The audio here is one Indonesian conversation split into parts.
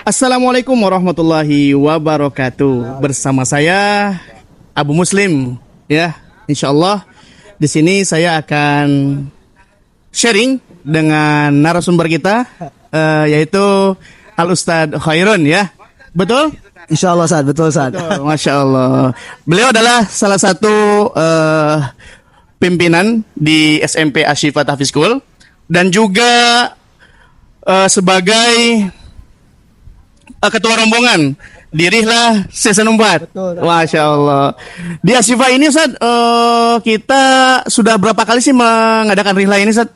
Assalamualaikum warahmatullahi wabarakatuh. Bersama saya Abu Muslim, ya. Insya Allah di sini saya akan sharing dengan narasumber kita, yaitu Al Ustadz Khairun, ya. Betul? Insya Allah, Ustadz. Betul, Ustadz. Masya Allah. Beliau adalah salah satu pimpinan di SMP Asy-Syifa Tahfiz School dan juga sebagai ketua rombongan di Rihlah Season 4. Betul. Masya Allah. Di Asy-Syifa ini, Ustaz, kita sudah berapa kali sih mengadakan Rihlah ini, Ustaz?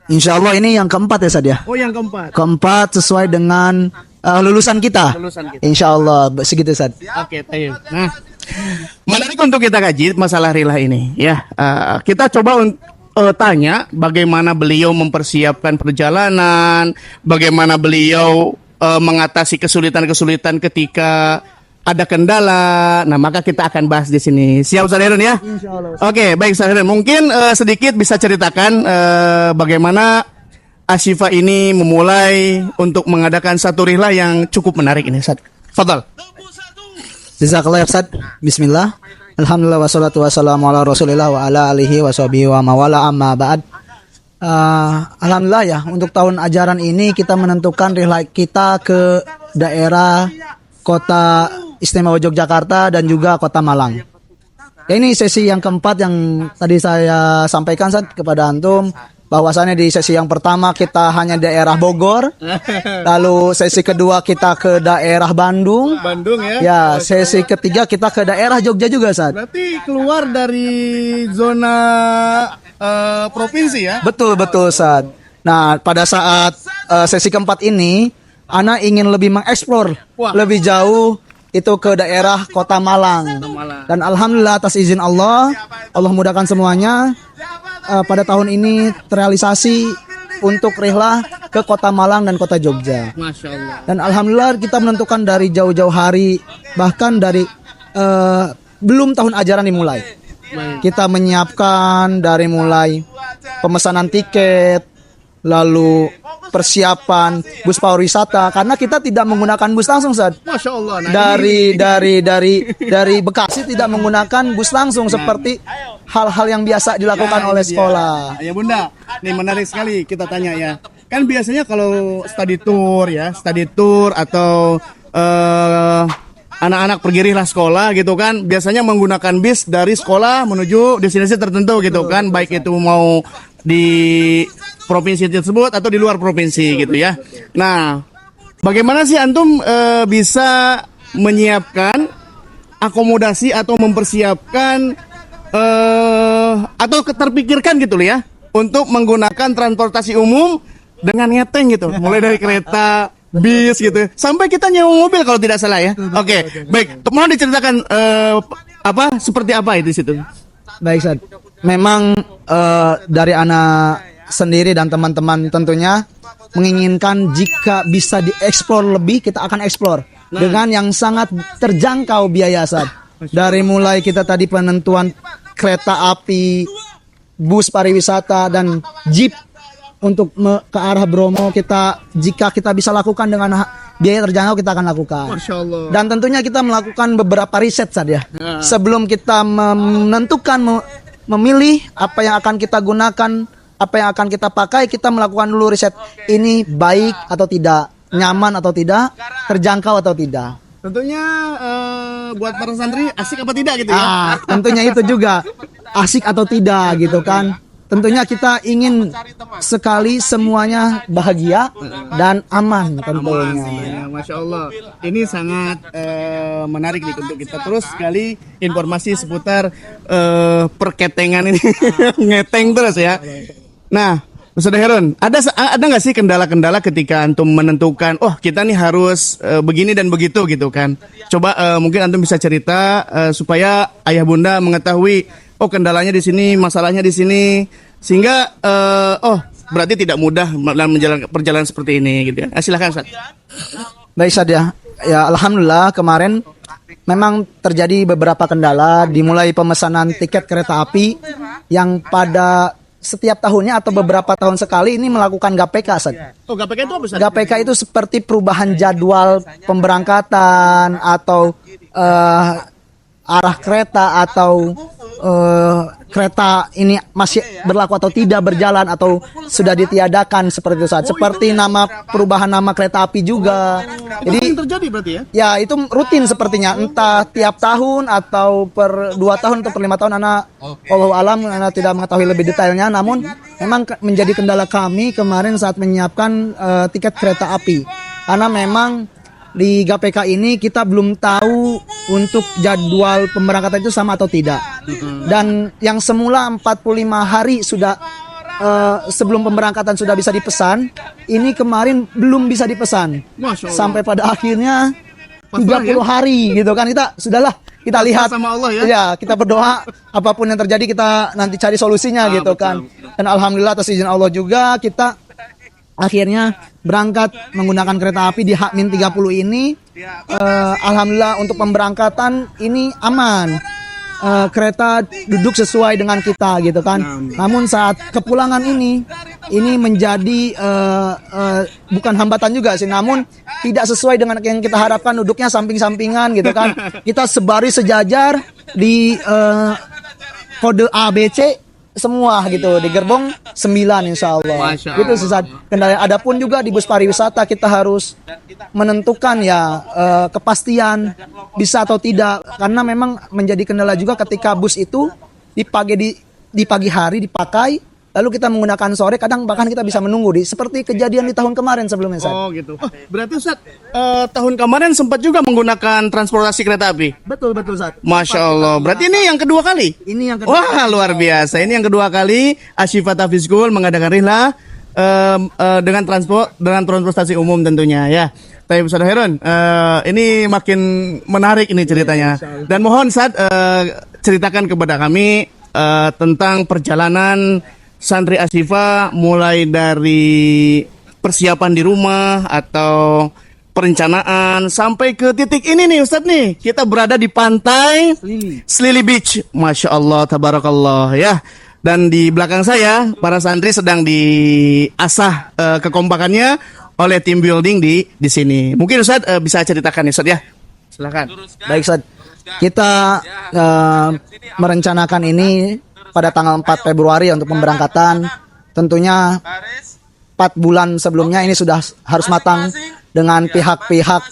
Insya Allah ini yang keempat ya, Ustadz ya. Oh, yang keempat. Keempat sesuai dengan lulusan kita. Insya Allah segitu, Ustadz. Oke, tayyib. Nah, menarik untuk kita kaji masalah Rihlah ini, ya. Kita coba tanya bagaimana beliau mempersiapkan perjalanan, bagaimana beliau mengatasi kesulitan-kesulitan ketika ada kendala. Nah, maka kita akan bahas di sini. Siap, Ustaz Herun, ya? Insyaallah. Oke, baik, Ustaz Herun. Mungkin sedikit bisa ceritakan bagaimana Asy-Syifa ini memulai untuk mengadakan satu rihlah yang cukup menarik ini, Ustaz. Fadhal. Jazakallah ya, Ustadz. Bismillah. Alhamdulillah wassalatu wassalamu ala Rasulillah wa ala alihi wa sahbihi wa mawala amma ba'd. Alhamdulillah ya, untuk tahun ajaran ini kita menentukan rihlah kita ke daerah Kota Istimewa Yogyakarta dan juga Kota Malang. Ya, ini sesi yang keempat yang tadi saya sampaikan, Ustadz, kepada antum, bahwasannya di sesi yang pertama kita hanya daerah Bogor, lalu sesi kedua kita ke daerah Bandung, ya? ya sesi ketiga kita ke daerah Jogja juga, Ustadz. Berarti keluar dari zona provinsi, ya? Betul, Ustadz. Nah, pada saat sesi keempat ini, Ana ingin lebih mengeksplor lebih jauh itu ke daerah Kota Malang. Dan alhamdulillah atas izin Allah mudahkan semuanya. Pada tahun ini terrealisasi untuk rihlah ke Kota Malang dan Kota Jogja. Masya Allah. Dan alhamdulillah kita menentukan dari jauh-jauh hari, bahkan dari belum tahun ajaran dimulai. Kita menyiapkan dari mulai pemesanan tiket, lalu persiapan bus pariwisata, karena kita tidak menggunakan bus langsung, Ustaz. Masya Allah. Nah, dari Bekasi tidak menggunakan bus langsung seperti hal-hal yang biasa dilakukan oleh sekolah. Ya Bunda, nih menarik sekali kita tanya ya. Kan biasanya kalau study tour atau anak-anak pergi rihlah sekolah gitu kan, biasanya menggunakan bis dari sekolah menuju destinasi tertentu gitu kan, baik itu mau di provinsi tersebut atau di luar provinsi gitu ya. Nah, bagaimana sih antum bisa menyiapkan akomodasi atau mempersiapkan atau terpikirkan gitu ya untuk menggunakan transportasi umum dengan ngeteng gitu, mulai dari kereta, bis gitu, sampai kita nyewa mobil kalau tidak salah ya. Oke, baik. Mau diceritakan seperti apa itu di situ? Baik, Ustaz. Memang dari anak sendiri dan teman-teman tentunya menginginkan jika bisa dieksplor lebih, kita akan eksplor dengan yang sangat terjangkau biaya, Ustaz. Dari mulai kita tadi penentuan kereta api, bus pariwisata dan jeep untuk ke arah Bromo, jika kita bisa lakukan dengan biaya terjangkau, kita akan lakukan. Masya Allah. Dan tentunya kita melakukan beberapa riset, Sad, ya. Sebelum kita menentukan memilih apa yang akan kita gunakan, apa yang akan kita pakai, kita melakukan dulu riset. Ini baik atau tidak, nyaman atau tidak, terjangkau atau tidak. Tentunya buat para santri asik apa tidak gitu ya. Tentunya itu juga asik atau tidak gitu kan. Tentunya kita ingin sekali semuanya bahagia dan aman tentunya. Ya, Masya Allah. Ini sangat menarik nih untuk kita terus sekali informasi seputar perketengan ini. Ngeteng terus ya. Nah, Ustaz Herun, ada nggak sih kendala-kendala ketika antum menentukan, oh kita nih harus begini dan begitu gitu kan? Coba mungkin antum bisa cerita supaya ayah bunda mengetahui, oh kendalanya di sini, masalahnya di sini, sehingga oh berarti tidak mudah dalam menjalankan perjalanan seperti ini gitu ya. Silahkan, Ustaz. Baik, Ustaz ya. Ya alhamdulillah kemarin memang terjadi beberapa kendala, dimulai pemesanan tiket kereta api yang pada setiap tahunnya atau beberapa tahun sekali ini melakukan GAPK, Ustaz. Oh, GPK itu apa, Ustaz? GAPK itu seperti perubahan jadwal pemberangkatan atau arah kereta atau kereta ini masih berlaku atau tidak berjalan atau sudah ditiadakan seperti itu, Ustaz. Seperti perubahan nama kereta api juga. Jadi Jadi terjadi berarti ya? ya itu rutin sepertinya, entah tiap tahun atau per 2 tahun atau per 5 tahun. Allahu alam, anak tidak mengetahui lebih detailnya. Namun memang menjadi kendala kami kemarin saat menyiapkan tiket kereta api, karena memang di GAPK ini kita belum tahu untuk jadwal pemberangkatan itu sama atau tidak. Dan yang semula 45 hari sudah sebelum pemberangkatan sudah bisa dipesan, ini kemarin belum bisa dipesan. Masya Allah. Sampai pada akhirnya Pasrah 30 hari gitu kan, kita lihat sama Allah ya. Ya, kita berdoa apapun yang terjadi kita nanti cari solusinya gitu betul. kan. Dan alhamdulillah atas izin Allah juga kita akhirnya berangkat menggunakan kereta api di H-30 ini. Alhamdulillah untuk pemberangkatan ini aman. Kereta duduk sesuai dengan kita gitu kan. Namun saat kepulangan ini menjadi bukan hambatan juga sih, namun tidak sesuai dengan yang kita harapkan, duduknya samping-sampingan gitu kan. Kita sebaris sejajar di kode ABC semua gitu, di gerbong 9 insya Allah. Masya Gitu Ustaz. Kendala adapun juga di bus pariwisata kita harus menentukan ya kepastian bisa atau tidak, karena memang menjadi kendala juga ketika bus itu di pagi hari dipakai, lalu kita menggunakan sore, kadang bahkan kita bisa menunggu seperti kejadian di tahun kemarin sebelumnya, Ustaz. Oh gitu. Oh, berarti Ustaz, tahun kemarin sempat juga menggunakan transportasi kereta api. Betul Ustaz. Masya Allah. Berarti ini yang kedua kali. Ini yang kedua. Wah, luar biasa. Ini yang kedua kali Ashifa Tahfiz School mengadakan rihlah dengan transportasi umum tentunya ya. Tapi Ustaz Herun, ini makin menarik ini ceritanya. Dan mohon Ustaz ceritakan kepada kami tentang perjalanan santri Ashifa mulai dari persiapan di rumah atau perencanaan sampai ke titik ini nih Ustadz nih. Kita berada di pantai Selili Beach. Masya Allah, tabarakallah ya. Dan di belakang saya para santri sedang diasah kekompakannya oleh tim building di sini. Mungkin Ustadz bisa ceritakan ya Ustadz ya. Silakan. Baik Ustaz. Kita merencanakan ini pada tanggal 4 Februari untuk pemberangkatan. Tentunya 4 bulan sebelumnya ini sudah harus matang dengan pihak-pihak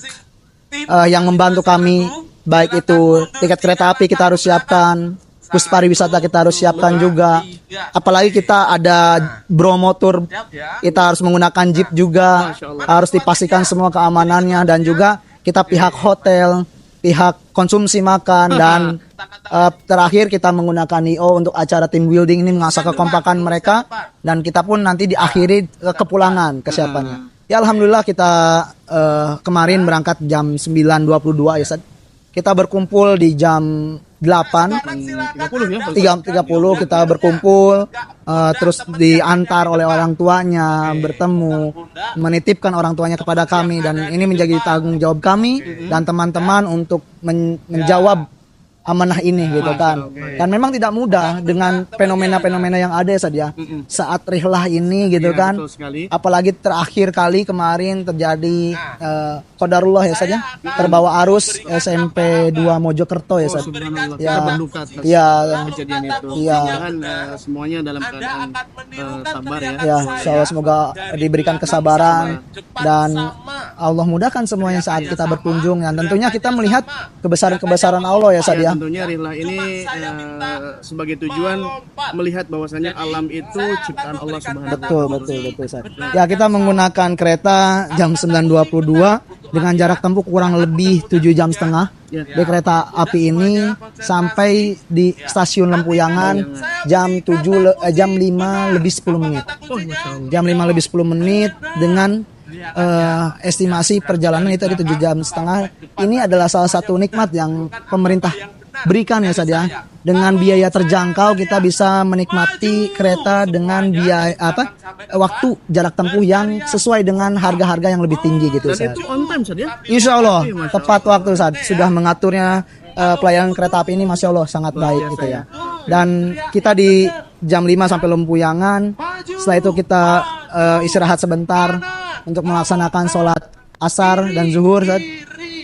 yang membantu kami, baik itu tiket kereta api kita harus siapkan, bus pariwisata kita harus siapkan juga. Apalagi kita ada bromotor, kita harus menggunakan jeep juga, harus dipastikan semua keamanannya, dan juga kita pihak hotel, pihak konsumsi makan, dan terakhir kita menggunakan IO untuk acara team building ini, mengasah kekompakan mereka, dan kita pun nanti diakhiri kepulangan kesiapannya. Ya alhamdulillah kita kemarin berangkat jam 9.22 ya Ustaz. Kita berkumpul di jam 8.30 kita berkumpul, terus diantar oleh orang tuanya, bertemu, menitipkan orang tuanya kepada kami, dan ini menjadi tanggung jawab kami dan teman-teman untuk menjawab amanah ini gitu kan. Dan memang tidak mudah dengan fenomena-fenomena yang ada ya saat rihlah ini gitu kan. Apalagi terakhir kali kemarin terjadi qadarullah ya saja, terbawa arus SMP 2 Mojokerto ya Ustaz. Ya, kejadian itu. Ya. Semuanya dalam keadaan sabar ya. Ya, insyaallah semoga diberikan kesabaran dan Allah mudahkan semuanya saat kita berkunjung, dan tentunya kita melihat kebesaran-kebesaran Allah ya Ustaz ya. Tentunya rihlah ini sebagai tujuan melihat bahwasanya alam itu ciptaan Allah Subhanahu wa taala. Betul Ustaz. Ya, kita menggunakan kereta jam 9.22 dengan jarak tempuh kurang lebih 7 jam setengah. Di kereta api ini sampai di stasiun Lempuyangan jam 5 lebih 10 menit. Jam 5 lebih 10 menit dengan estimasi perjalanan itu ada 7 jam setengah. Ini adalah salah satu nikmat yang pemerintah berikan ya Ustaz ya. Dengan biaya terjangkau kita bisa menikmati kereta dengan biaya waktu jarak tempuh yang sesuai dengan harga-harga yang lebih tinggi gitu Ustaz. Dan itu on time Ustaz ya? Insya Allah tepat waktu Ustaz. Sudah mengaturnya pelayanan kereta api ini, masya Allah sangat baik gitu ya. Dan kita jam 5 sampai Lempuyangan. Setelah itu kita istirahat sebentar untuk melaksanakan sholat asar dan zuhur, Ustaz.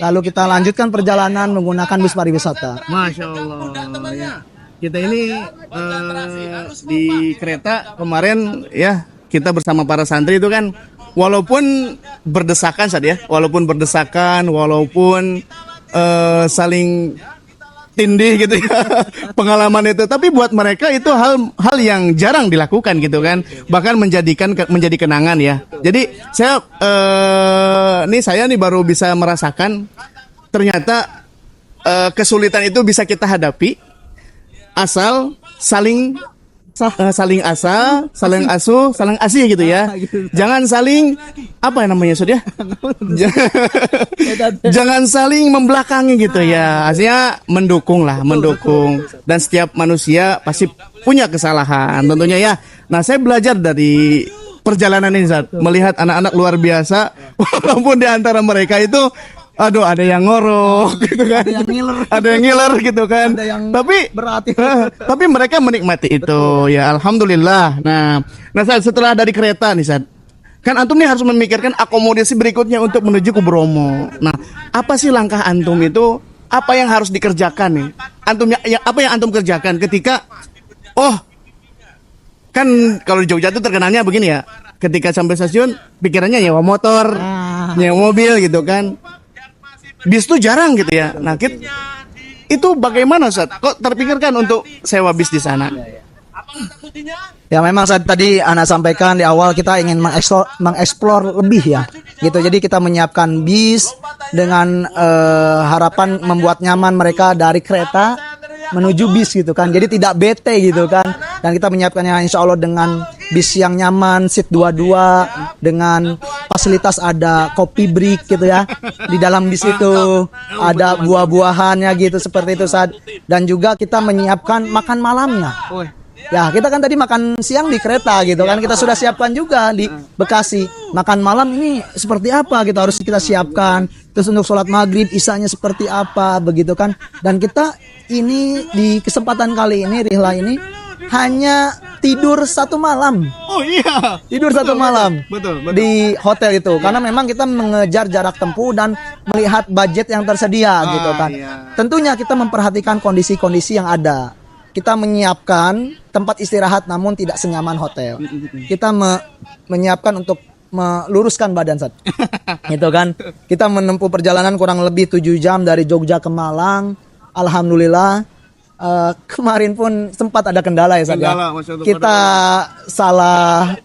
Lalu kita lanjutkan perjalanan menggunakan bus pariwisata. Masya Allah ya. Kita ini di kereta kemarin ya, kita bersama para santri itu kan walaupun berdesakan saja ya, walaupun saling tindih gitu ya pengalaman itu, tapi buat mereka itu hal yang jarang dilakukan gitu kan, bahkan menjadi kenangan ya. Jadi saya nih baru bisa merasakan ternyata kesulitan itu bisa kita hadapi asal saling asuh, saling asih gitu ya. Jangan saling apa namanya Ustaz ya? Jangan saling membelakangi gitu ya. Artinya mendukung. Dan setiap manusia pasti punya kesalahan tentunya ya. Nah, saya belajar dari perjalanan ini Ustaz, melihat anak-anak luar biasa walaupun di antara mereka itu ada yang ngorok gitu kan, ada yang ngiler gitu kan, tapi berarti tapi mereka menikmati itu. Betul. Ya alhamdulillah. Nah Ustaz, setelah dari kereta nih Ustaz, kan antum nih harus memikirkan akomodasi berikutnya untuk menuju ke Bromo. Nah, apa sih langkah antum itu? Apa yang harus dikerjakan nih? Apa yang antum kerjakan ketika kan kalau di Jogja itu terkenalnya begini ya, ketika sampai stasiun pikirannya nyewa motor, nyewa mobil gitu kan. Bis itu jarang gitu ya. Nah, itu bagaimana Ustaz? Kok terpikirkan untuk sewa bis di sana? Ya memang saat tadi Ana sampaikan di awal, kita ingin mengeksplor lebih ya. Gitu. Jadi kita menyiapkan bis dengan harapan membuat nyaman mereka dari kereta menuju bis gitu kan. Jadi tidak bete gitu kan. Dan kita menyiapkannya insya Allah dengan bis yang nyaman, seat 22, dengan fasilitas ada kopi break gitu ya. Di dalam bis itu ada buah-buahannya gitu, seperti itu Ustaz. Dan juga kita menyiapkan makan malamnya. Ya, kita kan tadi makan siang di kereta gitu kan. Kita sudah siapkan juga di Bekasi. Makan malam ini seperti apa kita siapkan. Terus untuk sholat maghrib, isanya seperti apa, begitu kan. Dan kita ini di kesempatan kali ini, Rihla ini, hanya tidur 1 malam. Oh iya. Tidur 1 malam. Betul. Di hotel itu. Karena memang kita mengejar jarak tempuh dan melihat budget yang tersedia gitu kan. Iya. Tentunya kita memperhatikan kondisi-kondisi yang ada. Kita menyiapkan tempat istirahat namun tidak senyaman hotel. Kita menyiapkan untuk meluruskan badan Sat. Gitu kan. Kita menempuh perjalanan kurang lebih 7 jam dari Jogja ke Malang. Alhamdulillah. Kemarin pun sempat ada kendala ya Sat ya. Kita salah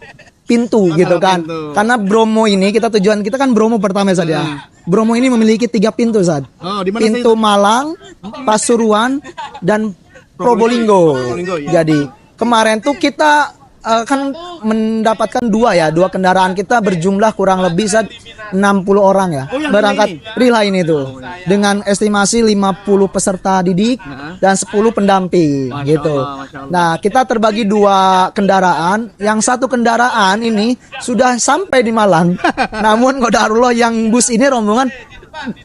pintu gitu kan. Karena Bromo ini tujuan kita kan Bromo pertama Sat ya. Bromo ini memiliki 3 pintu Sat. Pintu Malang, Pasuruan dan Probolinggo. Ya. Jadi kemarin tuh kita kan mendapatkan 2 kendaraan, kita berjumlah kurang lebih 60 orang ya. Berangkat Rihla ini tuh dengan estimasi 50 peserta didik dan 10 pendamping gitu. Nah, kita terbagi 2 kendaraan. Yang 1 kendaraan ini sudah sampai di Malang. Namun qadarullah yang bus ini rombongan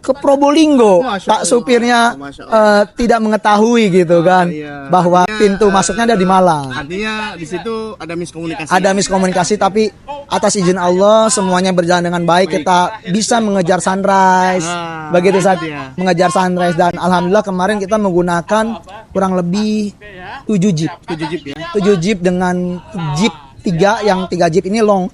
ke Probolinggo. Pak supirnya tidak mengetahui gitu kan, bahwa pintu masuknya ada di Malang. Artinya di situ ada miskomunikasi. Ada miskomunikasi, tapi atas izin Allah semuanya berjalan dengan baik. Kita bisa mengejar sunrise. Begitu saja. Mengejar sunrise, dan alhamdulillah kemarin kita menggunakan kurang lebih 7 jeep. 7 jeep dengan jeep 3, yang 3 jeep ini long.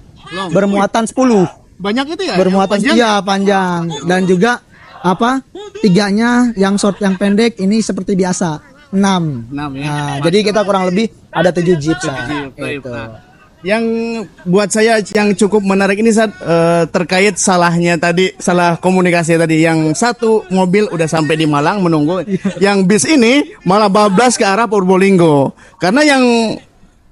Bermuatan 10. Banyak itu ya? Bermuatan panjang. Dan juga 3-nya yang short, yang pendek ini seperti biasa 6 ya. Nah, jadi kita kurang lebih ada 7 jeep lah. Gitu. Yang buat saya yang cukup menarik ini saat terkait salah komunikasi tadi. Yang 1 mobil udah sampai di Malang menunggu, yang bis ini malah bablas ke arah Probolinggo. Karena yang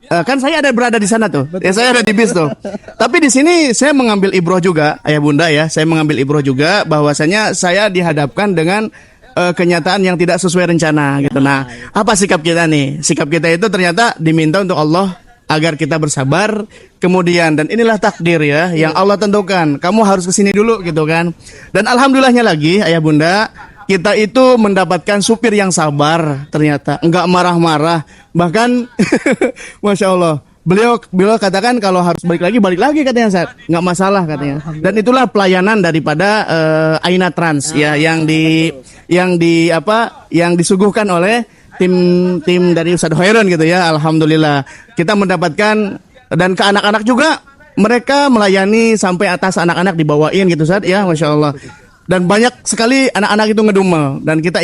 kan saya berada di sana tuh. Ya, saya ada di bis tuh. Tapi di sini saya mengambil ibroh juga, ayah bunda ya. Saya mengambil ibroh juga bahwasanya saya dihadapkan dengan kenyataan yang tidak sesuai rencana gitu. Nah, apa sikap kita nih? Sikap kita itu ternyata diminta untuk Allah agar kita bersabar. Kemudian, dan inilah takdir ya yang Allah tentukan. Kamu harus kesini dulu gitu kan. Dan alhamdulillahnya lagi ayah bunda, kita itu mendapatkan supir yang sabar ternyata, nggak marah-marah, bahkan masya Allah. Beliau katakan kalau harus balik lagi katanya, Ustaz. Nggak masalah katanya. Dan itulah pelayanan daripada Aina Trans ya, yang disuguhkan oleh tim dari Ustaz Hoiron gitu ya. Alhamdulillah kita mendapatkan, dan ke anak-anak juga mereka melayani sampai atas, anak-anak dibawain gitu, Ustaz ya, masya Allah. Dan banyak sekali anak-anak itu ngedumel, dan kita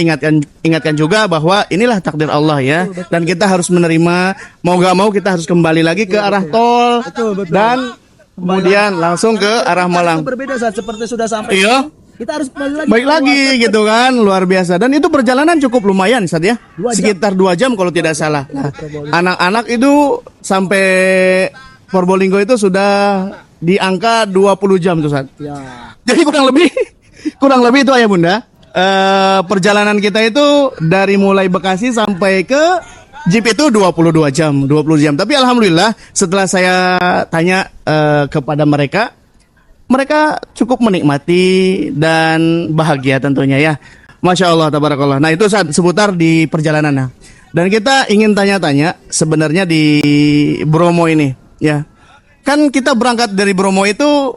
ingatkan juga bahwa inilah takdir Allah ya, dan kita harus menerima, mau gak mau kita harus kembali lagi ke arah tol, dan kemudian langsung ke arah Malang. Itu berbeda saat seperti sudah sampai. Iya. Kita harus Baik lagi gitu kan, luar biasa. Dan itu perjalanan cukup lumayan, Ustaz ya, sekitar 2 jam kalau tidak salah. Nah, anak-anak itu sampai Probolinggo itu sudah di angka 20 jam tuh, Ustaz. Ya. Jadi kurang lebih itu, Ayah Bunda, perjalanan kita itu dari mulai Bekasi sampai ke Jeep itu 22 jam. Tapi alhamdulillah setelah saya tanya kepada mereka cukup menikmati dan bahagia tentunya ya. Masya Allah, tabarakallah. Nah itu seputar di perjalanan. Nah. Dan kita ingin tanya-tanya sebenarnya di Bromo ini ya. Kan kita berangkat dari Bromo itu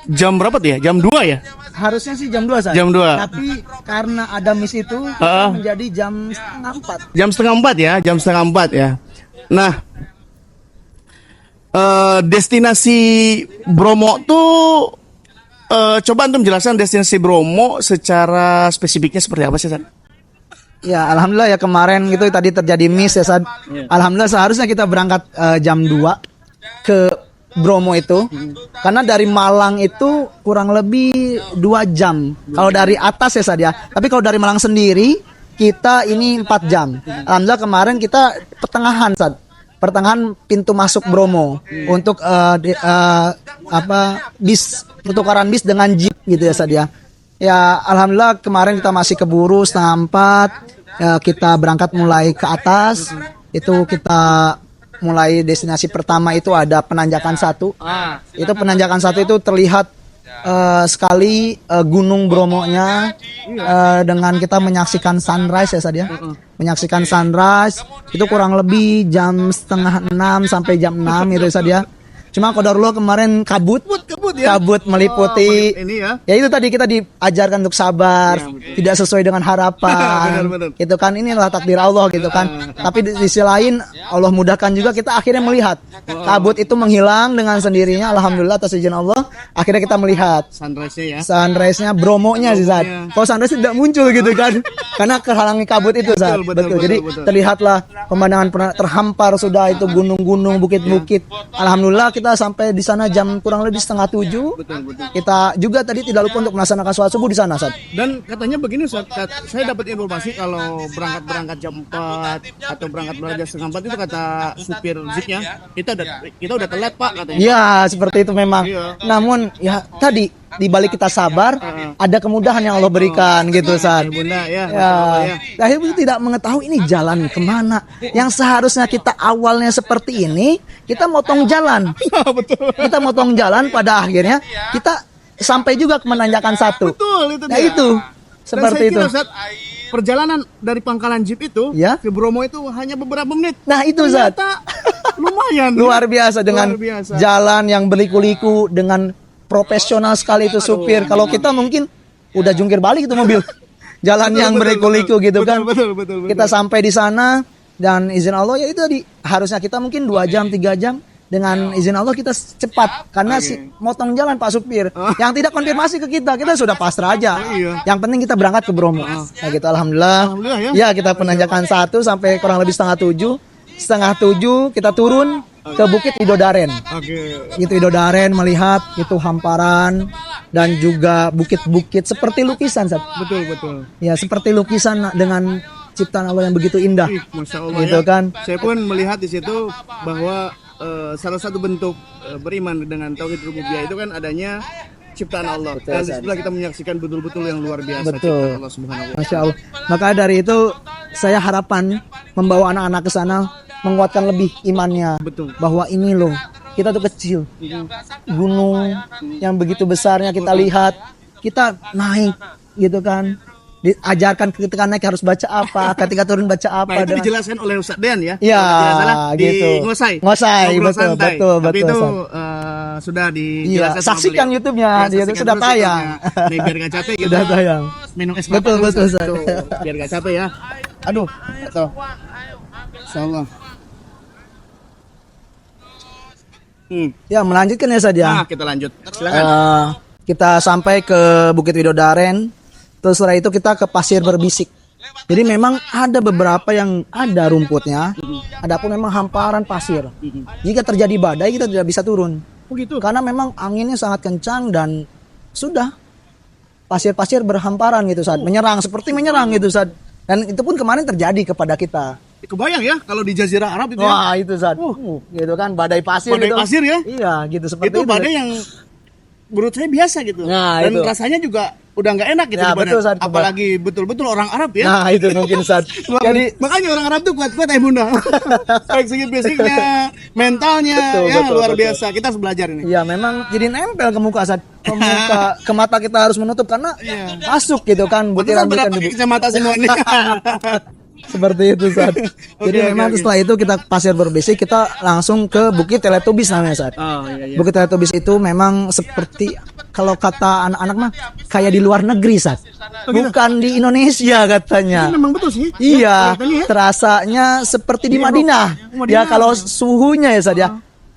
jam berapa tuh ya? Jam 2 ya? Harusnya sih jam 2 saja. Jam 2. Tapi karena ada miss itu menjadi jam setengah 4. Jam setengah 4 ya, jam setengah 4 ya. Nah, destinasi Bromo tuh coba antum jelaskan destinasi Bromo secara spesifiknya seperti apa sih, San? Ya, alhamdulillah ya, kemarin gitu tadi terjadi miss ya, Sad. Alhamdulillah seharusnya kita berangkat jam 2 ke Bromo itu. Karena dari Malang itu kurang lebih 2 jam. Kalau dari atas ya, Sad ya. Tapi kalau dari Malang sendiri kita ini 4 jam. Alhamdulillah kemarin kita pertengahan, Sad. Pertengahan pintu masuk Bromo untuk bis, pertukaran bis dengan jeep gitu ya, Sad ya. Ya alhamdulillah kemarin kita masih keburu setengah 4 ya, kita berangkat mulai ke atas. Itu kita mulai destinasi pertama itu ada penanjakan 1. Itu penanjakan 1 itu terlihat sekali Gunung Bromonya, dengan kita menyaksikan sunrise ya, Sad ya. Menyaksikan sunrise itu kurang lebih jam setengah 6 sampai jam 6 itu ya, Sad ya. Cuma qadarullah kemarin kabut meliputi. Ini ya. Ya itu tadi kita diajarkan untuk sabar, tidak sesuai dengan harapan. Benar. Gitu kan, inilah takdir Allah gitu kan. Tapi di sisi lain Allah mudahkan juga, kita akhirnya melihat kabut itu menghilang dengan sendirinya. Alhamdulillah atas izin Allah, akhirnya kita melihat Sunrise-nya ya. sunrise-nya Bromonya sih, Zat. Kalau sunrise tidak muncul gitu kan. Karena terhalangi kabut itu, Zat. Betul. Jadi terlihatlah pemandangan terhampar sudah itu gunung-gunung, bukit-bukit. Alhamdulillah kita sampai di sana jam kurang lebih setengah 7. Betul. Kita juga tadi tidak lupa untuk melaksanakan sholat subuh di sana, Sat. Dan katanya begini, Ustaz, saya dapat informasi kalau berangkat jam 4 atau berangkat jam setengah 4 itu kata supir jeepnya, kita udah telat, Pak, katanya. Ya, seperti itu memang. Iya. Namun ya tadi di balik kita sabar, ada kemudahan yang Allah berikan gitu, Sat. Bunda ya. Ya, akhirnya tidak mengetahui ini jalan kemana. Yang seharusnya kita awalnya seperti ini, kita motong jalan. Betul. Kita motong jalan, pada akhirnya kita sampai juga ke menanjakan 1. Betul, itu Nah dia. itu seperti Dan saya itu. kira, Ustaz, perjalanan dari Pangkalan Jeep itu Ya. ke Bromo itu hanya beberapa menit. Nah itu, Zat. Ternyata lumayan. Luar biasa dengan Luar biasa. jalan yang berliku-liku, dengan profesional sekali itu supir. Kalau kita mungkin udah jungkir balik itu mobil. Jalan yang berliku-liku gitu kan. Betul. Kita sampai di sana dan izin Allah ya itu tadi, harusnya kita mungkin 2 jam 3 jam. Dengan izin Allah kita cepat karena si motong jalan Pak supir. Yang tidak konfirmasi ke kita sudah pasrah aja. Yang penting kita berangkat ke Bromo. Nah gitu, alhamdulillah. Ya kita penanjakan 1 sampai kurang lebih setengah 7. Setengah 7 kita turun ke Bukit Widodaren. Gitu Widodaren, melihat itu hamparan dan juga bukit-bukit seperti lukisan, Sat. Betul. Ya seperti lukisan dengan ciptaan Allah yang begitu indah. Masya Allah Gitu ya. kan. Saya pun melihat di situ bahwa salah satu bentuk beriman dengan tauhid rububiyah itu kan adanya ciptaan Allah. Dan setelah kita menyaksikan betul-betul yang luar biasa ciptaan Allah Subhanahu wa taala. Masya Allah. Maka dari itu saya harapan membawa anak-anak ke sana menguatkan lebih imannya. Betul. Bahwa ini loh, kita tuh kecil. Gunung yang begitu besarnya kita lihat, kita naik gitu kan. diajarkan ketika naik harus baca apa, ketika turun baca apa. Nah, itu dijelaskan oleh Ustadz Dean ya. Iya, Kalau tidak salah, gitu. Di Ngosai. Ngosai, Ngobrol betul, santai. betul, Tapi betul, itu Ustadz. sudah Iya, dijelaskan sama saksikan beliau. YouTube-nya, Ya, dia itu saksikan sudah terus tayang. YouTube-nya. Nih, biar gak capek kita Sudah tayang. minum es Betul, batu, betul, Ustadz. Ustadz. Tuh, biar gak capek ya. Aduh, tuh. Insyaallah. Ya, melanjutkan ya Ustadz ya. Nah, kita lanjut. Silakan. Kita sampai ke Bukit Widodaren. Terus setelah itu kita ke Pasir Berbisik. Jadi memang ada beberapa yang ada rumputnya, adapun memang hamparan pasir. Jika terjadi badai kita tidak bisa turun. Oh gitu. Karena memang anginnya sangat kencang dan sudah pasir-pasir berhamparan gitu saat menyerang seperti menyerang gitu saat. Dan itu pun kemarin terjadi kepada kita. Kebayang ya kalau di Jazirah Arab itu ya. Wah, itu saat. Gitu kan badai pasir Badai gitu. pasir ya. Iya, gitu seperti Itu itu. badai yang menurut saya biasa gitu. Nah, dan itu. rasanya juga udah nggak enak gitu Ya, di badan. betul, Ustaz. Apalagi betul-betul orang Arab ya. Nah, itu mungkin saat. Jadi Makanya orang Arab tuh kuat-kuat ya bunda. Baik segi fisiknya, mentalnya, Betul, ya betul, luar betul. biasa. Kita harus belajar ini. ya memang jadi nempel ke muka saat ke muka ke mata kita harus menutup karena masuk gitu kan Betul butiran-butiran berapa debu. kacamata semua nih. Seperti itu saat. Jadi Oke, memang oke. setelah itu kita Pasir Berbisik kita langsung ke Bukit Teletubbies namanya saat. Oh iya iya. Bukit Teletubbies itu memang seperti kalau kata anak-anak mah kayak di luar negeri saat. Bukan di Indonesia katanya. Memang betul sih. Iya, kelihatannya ya. terasanya seperti di Madinah. Ya kalau suhunya ya saja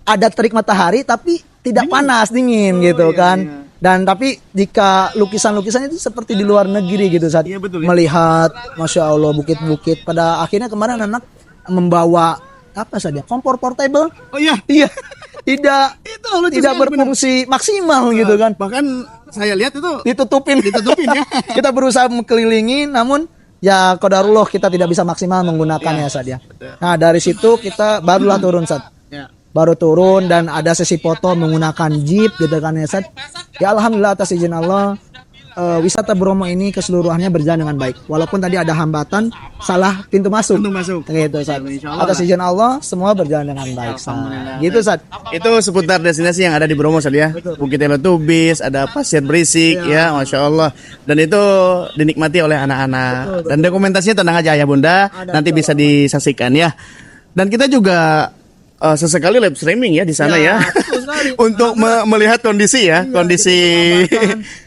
ada terik matahari tapi tidak panas dingin gitu kan. iya. Dan tapi jika lukisan-lukisan itu seperti di luar negeri gitu saat Iya, betul, ya. melihat masya Allah bukit-bukit. Pada akhirnya kemarin anak membawa apa saja kompor portable. Oh iya. Iya, tidak Itu lucu tidak sekali, berfungsi maksimal gitu kan. Bahkan saya lihat itu Ditutupin ya. kita berusaha mengelilingi namun ya qadarullah kita tidak bisa maksimal menggunakannya saja. Nah, dari situ kita barulah turun saat. Ya. Baru turun dan ada sesi foto menggunakan jeep gitu kan ya Sat. Ya alhamdulillah atas izin Allah wisata Bromo ini keseluruhannya berjalan dengan baik. Walaupun tadi ada hambatan salah pintu masuk. Pintu masuk. Gitu Sat. Insyaallah. Atas izin Allah semua berjalan dengan baik. Sat. Gitu Sat. Itu seputar destinasi yang ada di Bromo Sad ya. Bukit Teletubbies, ada pasir berisik ya, masya Allah. Dan itu dinikmati oleh anak-anak. Dan dokumentasinya tenang aja ya Bunda, nanti bisa disaksikan ya. Dan kita juga sesekali live streaming ya di sana ya, betul sekali. untuk melihat kondisi ya, kondisi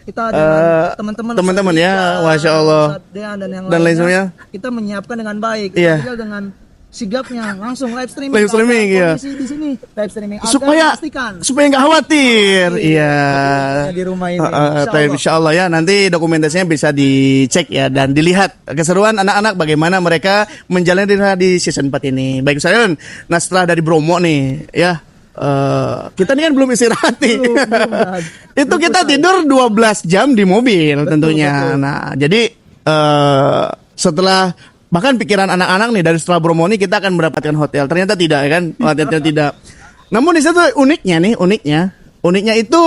Kita dengan teman-teman ya, masya Allah. dan Dan lain lainnya, sebagainya. kita menyiapkan dengan baik. Iya. Kita dengan sigapnya langsung live streaming. Live streaming, Ada iya. kondisi di sini live streaming agar supaya memastikan nggak khawatir, iya. di rumah ini. Tapi insya Allah ya nanti dokumentasinya bisa dicek ya dan dilihat keseruan anak-anak bagaimana mereka menjalani di season 4 ini. Baik Sayun, nah setelah dari Bromo nih ya kita ini kan belum istirahat nih. Itu kita tidur 12 jam di mobil tentunya. Nah jadi setelah bahkan pikiran anak-anak nih dari setelah Bromo ini kita akan mendapatkan hotel. Ternyata tidak ya kan? Ternyata tidak. Namun di situ uniknya itu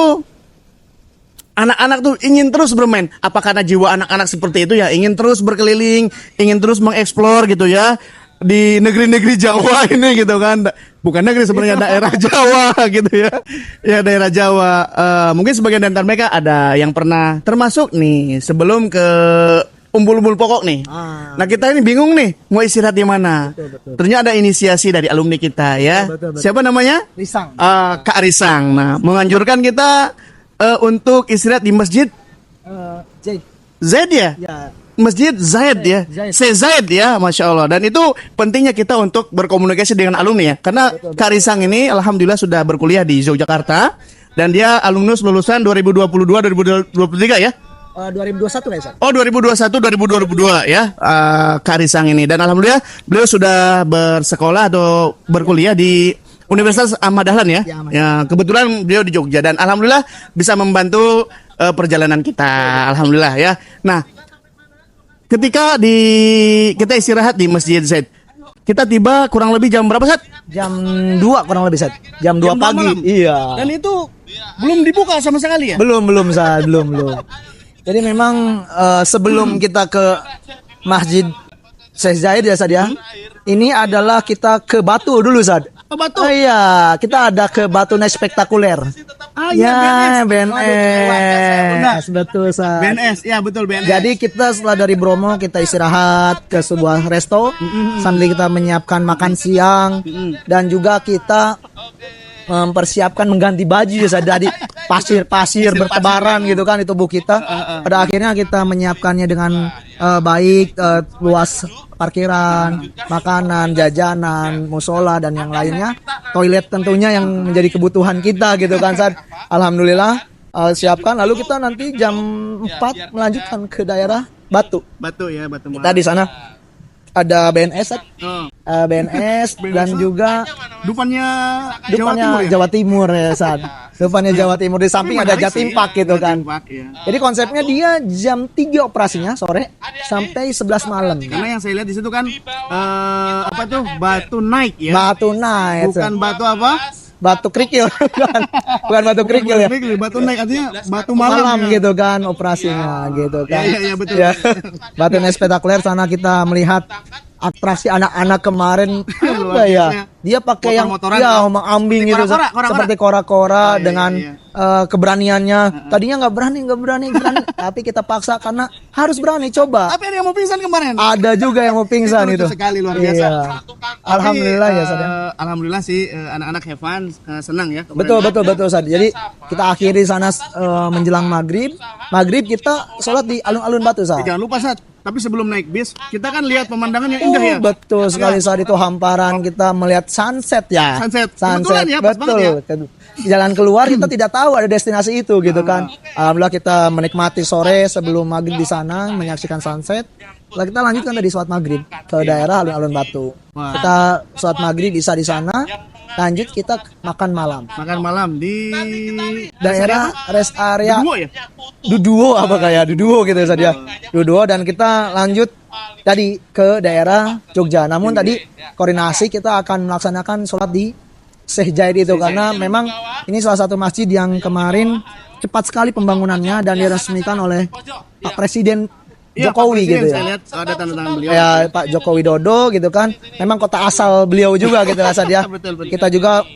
anak-anak tuh ingin terus bermain. Apa karena jiwa anak-anak seperti itu ya, ingin terus berkeliling, ingin terus mengeksplor gitu ya di negeri-negeri Jawa ini gitu kan. Bukan negeri sebenarnya daerah Jawa gitu ya. Ya daerah Jawa. Mungkin sebagian dari mereka ada yang pernah termasuk nih sebelum ke umbul-umbul pokok nih. Nah kita ini bingung nih mau istirahat di mana. Ternyata ada inisiasi dari alumni kita ya. Siapa namanya? Risang. Kak Risang. Nah menganjurkan kita untuk istirahat di masjid Zaid ya. Ya. Masjid Zaid ya. Zaid ya, masya Allah. Dan itu pentingnya kita untuk berkomunikasi dengan alumni ya. Karena Kak Risang ini alhamdulillah sudah berkuliah di Yogyakarta dan dia alumnus lulusan 2022-2023 ya. 2021 ya, Sat? Oh 2021-2022 ya Kak Risang ini. Dan alhamdulillah beliau sudah bersekolah atau berkuliah di Universitas Ahmad Dahlan ya. Ya, Ahmad. Ya, kebetulan beliau di Jogja dan alhamdulillah bisa membantu perjalanan kita. Alhamdulillah ya. Nah, ketika kita istirahat di Masjid Zaid, kita tiba kurang lebih jam berapa, Sat? Jam 2 kurang lebih, Sat. Jam 2 Jam 2 pagi. malam. Iya. Dan itu belum dibuka sama sekali ya? Belum, Sat. Belum. Jadi memang sebelum kita ke Masjid Syekh Zaid ya, Sad ya. Ini adalah kita ke Batu dulu, Sad. Oh, Batu. Iya, kita ada ke Batu naik spektakuler. Ah, Ya, BNS. BNS. Betul, Sa. BNS, ya betul BNS. Jadi kita setelah dari Bromo kita istirahat ke sebuah resto sambil kita menyiapkan makan siang dan juga kita mempersiapkan mengganti baju ya dari pasir-pasir bertebaran gitu kan di tubuh kita. Pada akhirnya kita menyiapkannya dengan baik, luas parkiran, makanan, jajanan, musola dan yang lainnya. Toilet tentunya yang menjadi kebutuhan kita gitu kan, Sad. Alhamdulillah siapkan, lalu kita nanti jam 4 melanjutkan ke daerah Batu. Batu ya, Batu. Kita di sana ada BNS, Oh. BNS dan juga Depannya Jawa Timur ya, San. Depannya Jawa Timur, di samping ada Jatim Park gitu kan. Jatim Park, ya. Jadi konsepnya dia jam 3 operasinya sore sampai 11 malam. Karena yang saya lihat di situ kan apa tuh batu naik ya. Batu naik, Bukan batu apa? batu kerikil bukan. Bukan batu kerikil ya. Batu naik artinya batu Malam malam, ya. gitu kan operasinya gitu kan. Iya, betul. Ya. Batu naik spektakuler, sana kita melihat atraksi anak-anak kemarin apa ya? Dia pakai yang Motor-motoran, ya ya. ambing gitu Kora-kora. seperti kora-kora Iya, dengan iya. keberaniannya. Tadinya nggak berani, tapi kita paksa karena harus berani coba. Tapi ada yang mau pingsan kemarin. Ada juga yang mau pingsan Itu itu. lucu sekali, luar biasa. Iya. Alhamdulillah ya, Sad. Alhamdulillah sih anak-anak have fun, senang ya. kemarin. Betul Sad. Jadi kita akhiri sana menjelang maghrib. Maghrib kita sholat di alun-alun Batu, Sad. Jangan lupa Sat, tapi sebelum naik bis kita kan lihat pemandangan yang indah ya. Betul sekali, saat itu hamparan kita melihat sunset ya. Sunset. Kebetulan ya, pas betul. banget Jalan keluar kita tidak tahu ada destinasi itu gitu kan. Alhamdulillah kita menikmati sore sebelum maghrib di sana menyaksikan sunset. Lalu kita lanjutkan dari sholat maghrib ke daerah alun-alun Batu. Wah. Kita sholat maghrib bisa di sana. Lanjut kita makan malam. Makan malam di Daerah rest area Duo ya. Duduo apa kayak Duduo gitu ya saja. Duduo, dan kita lanjut tadi ke daerah Jogja. Namun tadi koordinasi kita akan melaksanakan sholat di Syekh Jaid itu karena memang ini salah satu masjid yang kemarin cepat sekali pembangunannya dan diresmikan oleh Pak Presiden Iya, Jokowi Pak Presiden, gitu ya. Saya lihat ada tanda-tangan beliau. Ya, Pak Joko Widodo gitu kan. Memang kota asal beliau juga gitu rasa dia. Betul. Kita juga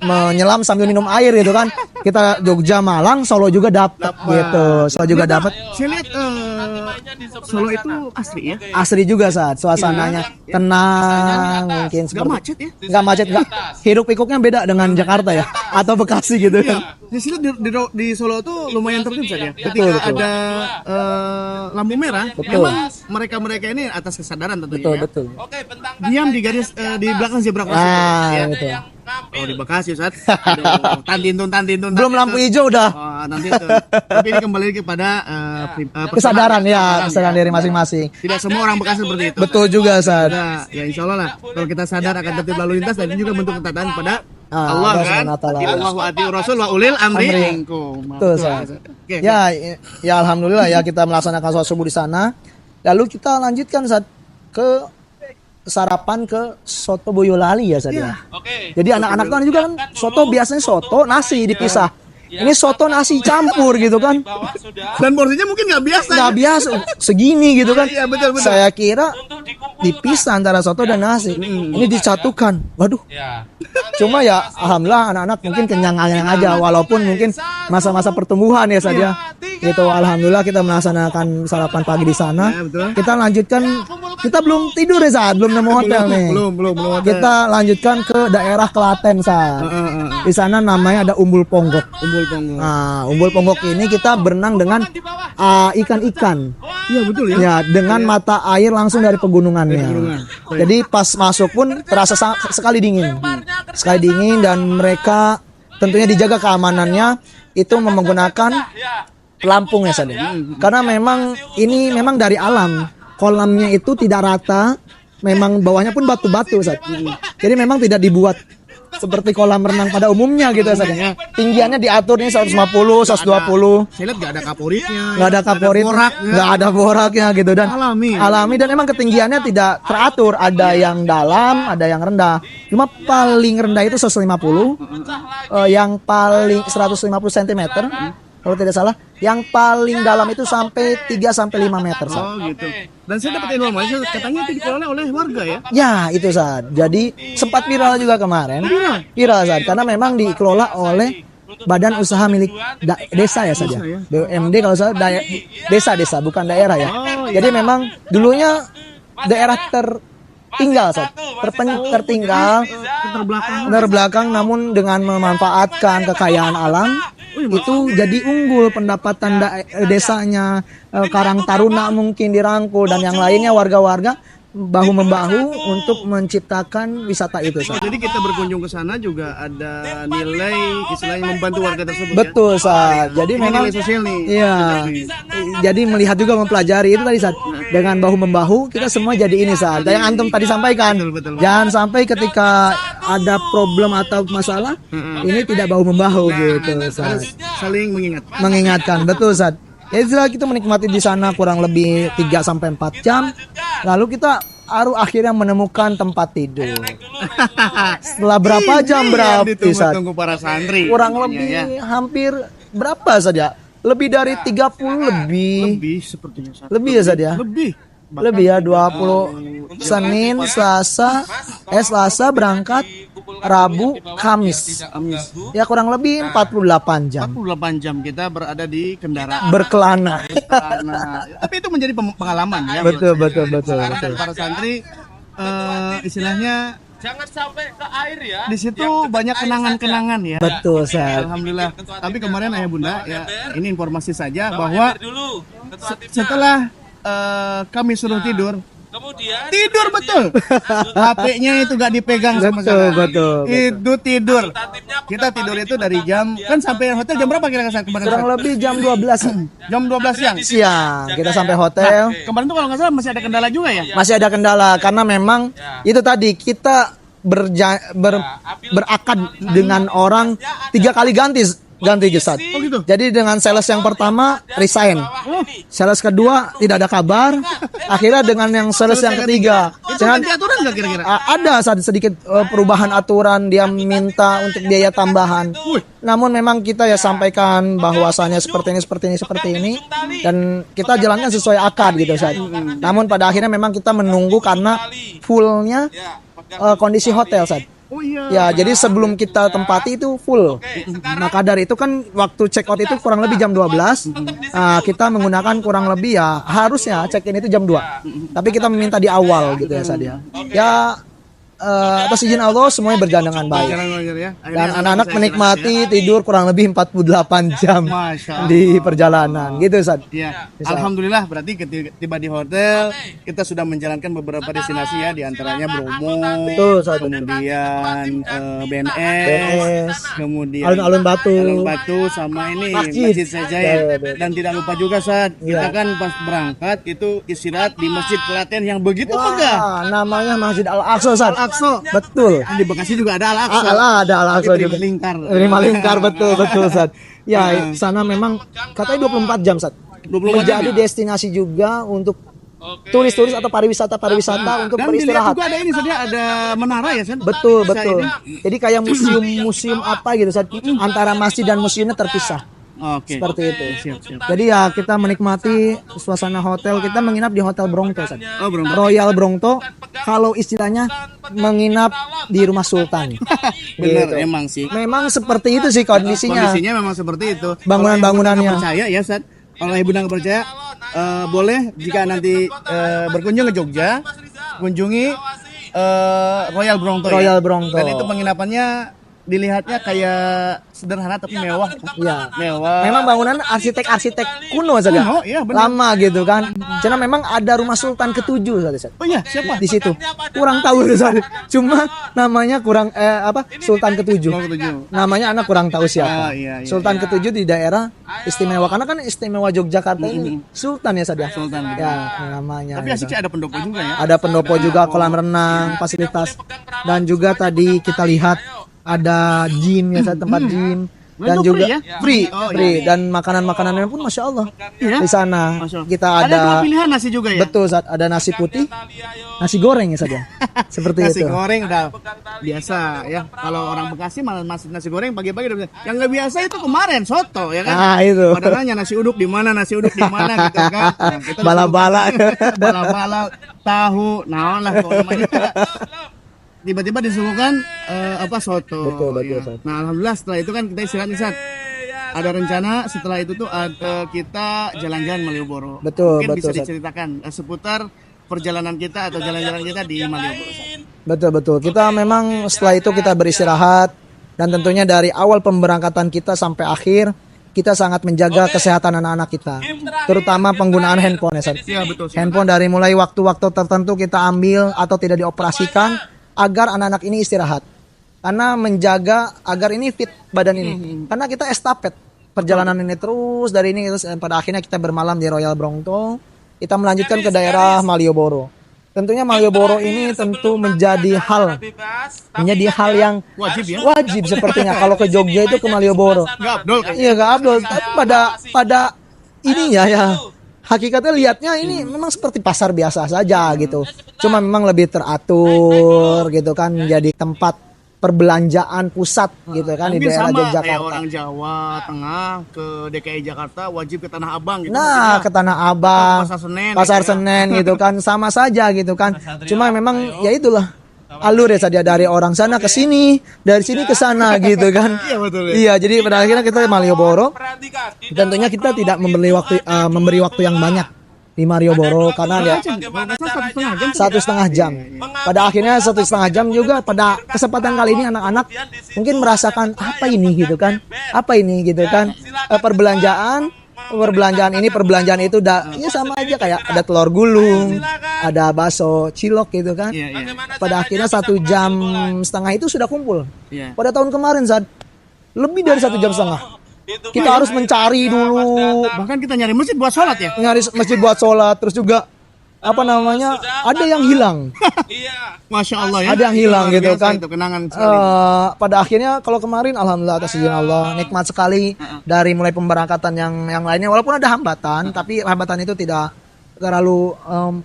menyelam sambil minum air gitu kan. Kita Jogja, Malang, Solo juga dapat gitu. Solo juga dapat. Saya lihat Solo itu asli ya. Asri juga saat suasananya tenang mungkin Gak seperti macet ya. nggak macet, nggak hiruk pikuknya beda dengan Jakarta ya atau Bekasi gitu Iya. kan. Saya lihat di Solo tuh lumayan tertib saja. Ketika Betul. ada lampu merah, Betul. memang mereka ini atas kesadaran tentunya. Ya. Betul. Diam di garis di belakang zebra crossing. Nah, ya. gitu. Oh, di Bekasi Ustaz. Aduh, tantintun. Belum lampu hijau udah. Oh, nanti itu. Tapi ini kembali kepada Kesadaran ya, kesadaran diri masing-masing. Tidak semua orang Bekasi seperti itu. Betul juga Sad. Ya insya Allah lah. Kalau kita sadar akan tertib lalu lintas dan ini juga bentuk ketaatan pada Ah, Allah Allah kan. SWT. Allah wa atiur Rasul wa ulil amri minkum. Betul Sad. Oke. Ya alhamdulillah ya kita melaksanakan sholat subuh di sana. Lalu kita lanjutkan Sad ke sarapan ke soto Boyolali ya Sad ya. Jadi anak-anak kan juga kan soto biasanya soto nasi dipisah. Ini soto nasi campur gitu kan. Dan porsinya mungkin nggak biasa. Nggak biasa segini gitu kan. Iya, betul. Saya kira dipisah antara soto dan nasi. Ini disatukan. Waduh. Cuma ya alhamdulillah anak-anak mungkin kenyang aja walaupun mungkin masa-masa pertumbuhan ya saja. Gitu alhamdulillah kita melaksanakan sarapan pagi di sana. Ya, betul. Kita lanjutkan, kita belum tidur ya saat belum nemu hotel nih. Belum. Kita lanjutkan ke daerah Klaten saat. Di sana namanya ada Umbul Ponggok. Umbul Ponggok. Nah, Umbul Ponggok ini kita berenang dengan ikan-ikan. Iya betul ya. Ya, dengan mata air langsung dari pegunungannya. Jadi pas masuk pun terasa sekali dingin. Sekali dingin dan mereka tentunya dijaga keamanannya itu menggunakan pelampung ya saudara. Karena memang ini memang dari alam. Kolamnya itu tidak rata, memang bawahnya pun batu-batu Ustaz. Jadi memang tidak dibuat seperti kolam renang pada umumnya gitu Ustaz. Tinggiannya diatur nih 150, 120. Saya lihat nggak ada kaporitnya. Nggak ada kaporit, nggak ada boraknya gitu dan alami dan emang ketinggiannya tidak teratur, ada yang dalam, ada yang rendah. Cuma paling rendah itu 150, yang paling 150 cm kalau tidak salah, yang paling dalam itu sampai 3 sampai 5 meter. Oh gitu. Dan saya dapat informasi katanya itu dikelola oleh warga ya. Ya itu Sad. Jadi sempat viral juga kemarin. Viral Sad karena memang dikelola oleh badan usaha milik desa ya saja. BUMD kalau saya desa bukan daerah ya. Jadi memang dulunya daerah tertinggal tertinggal terbelakang, namun dengan memanfaatkan kekayaan alam itu jadi unggul pendapatan desanya. Karang Taruna mungkin dirangkul dan yang lainnya warga-warga bahu membahu untuk menciptakan wisata itu. Jadi kita berkunjung ke sana juga ada nilai istilahnya membantu warga tersebut. Betul, Sat. Jadi ini memang nilai sosial nih. Iya. Jadi melihat juga mempelajari itu tadi, Sat. Dengan bahu membahu kita semua jadi ini, Sat. Yang antum tadi sampaikan. Betul. Jangan sampai ketika ada problem atau masalah ini tidak bahu membahu gitu, Sat. Saling Mengingatkan, betul, Sat. Ya setelah kita menikmati di sana kurang lebih 3 sampai 4 jam, lalu kita akhirnya menemukan tempat tidur. Setelah berapa jam Sat? Tunggu para santri. Kurang lebih hampir berapa saja? Lebih dari 30 Lebih sepertinya. Lebih ya Sat ya? Lebih ya 20 Senin, Selasa berangkat, Rabu, Kamis. Ya kurang lebih 48 jam. 48 jam kita berada di kendaraan. Berkelana. Tapi itu menjadi pengalaman ya. Betul. Para santri istilahnya jangan sampai ke air ya. Di situ banyak kenangan-kenangan ya. Betul, Sat. Alhamdulillah. Tapi kemarin ayah bunda ya, ini informasi saja bahwa setelah kami suruh tidur, kemudian tidur betul. HP-nya itu gak dipegang sama sekali. Betul. Itu tidur. Kita tidur itu dari jam, kan sampai hotel jam berapa kira-kira kemarin? Kurang lebih jam 12. Jam 12 siang. Siang kita sampai hotel. Kemarin tuh kalau nggak salah masih ada kendala juga ya? Masih ada kendala karena memang itu tadi kita berakad dengan orang 3 kali ganti Sat. Oh gitu. Jadi dengan sales yang pertama resign. Sales kedua tidak ada kabar. Akhirnya dengan yang sales yang ketiga. Itu ganti aturan nggak kira-kira? Ada sedikit perubahan aturan, dia minta untuk biaya tambahan. Namun memang kita ya sampaikan bahwasannya seperti ini dan kita jalankan sesuai akad gitu Sat. Namun pada akhirnya memang kita menunggu karena fullnya kondisi hotel Sat. Oh iya. Ya, jadi sebelum kita tempati itu full. Maka dari itu kan waktu check out itu kurang lebih jam 12. Kita menggunakan kurang lebih ya harusnya check in itu jam 2. Tapi kita meminta di awal gitu ya Sadia. Ya atas izin Allah semuanya berjalan dengan baik. Dan anak-anak menikmati tidur kurang lebih 48 jam di perjalanan gitu Sad. Ya. Alhamdulillah berarti tiba di hotel kita sudah menjalankan beberapa destinasi ya, di antaranya Bromo, kemudian BNS, kemudian Alun-alun Batu sama ini Masjid Sejaya. Dan tidak lupa juga Sad, kita kan pas berangkat itu istirahat di Masjid Klaten yang begitu megah. Namanya Masjid Al-Aqsa Sad. Betul. Di Bekasi juga ada Al-Aqsa. Ada Al-Aqsa juga. Lima lingkar betul Sad. Ya, sana memang katanya 24 jam Sad. Menjadi destinasi juga untuk turis-turis atau pariwisata untuk dan beristirahat. Dan juga ada ini Sad, ada menara ya Sad. Betul. Jadi kayak museum apa gitu Sad. Antara masjid dan museumnya terpisah. Oke. Seperti itu. Siap. Jadi ya kita menikmati suasana hotel. Kita menginap di Hotel Brongto Sad. Brongto. Royal Brongto. Kalau istilahnya menginap di rumah sultan. Benar, gitu. emang sih. Memang seperti itu sih kondisinya. Kondisinya memang seperti itu. Bangunan-bangunannya. Percaya ya Sad. Kalau ibu nggak percaya, boleh jika nanti berkunjung ke Jogja, kunjungi Royal Brongto. Royal Brongto. Dan itu penginapannya dilihatnya kayak sederhana tapi mewah. Iya. Mewah. Memang bangunan arsitek kuno saja. Iya, benar. Lama gitu kan. Karena memang ada rumah Sultan ke-7 Sad. Oh iya, siapa? Di situ. Kurang tahu Sad. Cuma namanya Sultan ke-7. Namanya anak kurang tahu siapa. Iya. Sultan ke-7 di daerah istimewa karena kan istimewa Yogyakarta ini Sultan ya Sad. Sultan. Ya, namanya. Tapi asiknya ada pendopo juga ya. Ada pendopo juga, kolam renang, fasilitas. Dan juga tadi kita lihat ada gym ya, tempat gym dan juga free. Dan makanan-makanannya pun masya Allah di sana. Kita ada pilihan nasi juga ya. Betul Sad, ada nasi putih, nasi goreng ya saja. Seperti nasi itu. Nasi goreng udah biasa ya. Kalau orang Bekasi malah nasi goreng pagi-pagi udah biasa. Yang nggak biasa itu kemarin soto ya kan. Itu. Padahal nanya nasi uduk di mana gitu kan. Bala-bala tahu, naon lah namanya. tiba-tiba disuguhkan soto. Betul, Ya. Ustaz. Nah, alhamdulillah setelah itu kan kita istirahat nih, Sat. Ada rencana setelah itu tuh ada kita jalan-jalan Malioboro. Betul, Mungkin bisa Ustaz. diceritakan seputar perjalanan kita atau jalan-jalan kita di Malioboro, Sat. Betul. Kita memang setelah itu kita beristirahat dan tentunya dari awal pemberangkatan kita sampai akhir kita sangat menjaga kesehatan anak-anak kita, terutama penggunaan handphone ya, Sat. Iya, betul. Sat. Handphone dari mulai waktu-waktu tertentu kita ambil atau tidak dioperasikan agar anak-anak ini istirahat. Karena menjaga agar ini fit badan ini. Karena kita estafet perjalanan ini terus dari ini terus pada akhirnya kita bermalam di Royal Bronto. Kita melanjutkan ke daerah Malioboro. Tentunya Malioboro ini tentu menjadi hal yang wajib sepertinya kalau ke Jogja itu ke Malioboro. Nggak Abdul kan? Iya gak Abdul, tapi pada ini ya hakikatnya lihatnya ini memang seperti pasar biasa saja gitu. Cuma memang lebih teratur gitu kan, jadi tempat perbelanjaan pusat gitu kan di Mungkin daerah sama kayak Yogyakarta. orang Jawa Tengah ke DKI Jakarta wajib ke Tanah Abang gitu. Nah, ke Tanah Abang, Pasar Pasar Senen, Senen gitu kan sama saja gitu kan. Cuma memang ya itulah alur ya saja dari orang sana ke sini, dari sini ke sana gitu kan. Iya, betul. Iya, jadi pada akhirnya kita di Malioboro. Tentunya kita tidak memberi waktu yang banyak di Malioboro karena ya 1,5 jam. Pada akhirnya 1,5 jam juga pada kesempatan kali ini anak-anak mungkin merasakan apa ini gitu kan, perbelanjaan itu ya sama aja kayak ada telur gulung, ada bakso cilok gitu kan. Pada akhirnya 1,5 jam itu sudah kumpul. Pada tahun kemarin saat lebih dari 1,5 jam. Kita harus mencari dulu, Bahkan kita nyari masjid buat sholat ya. nyari masjid buat sholat, terus juga ada yang hilang. Masya Allah ya. Ada yang hilang Luar gitu biasa kan. Itu kenangan sekali. Pada akhirnya kalau kemarin alhamdulillah atas izin Allah nikmat sekali dari mulai pemberangkatan yang lainnya walaupun ada hambatan tapi hambatan itu tidak terlalu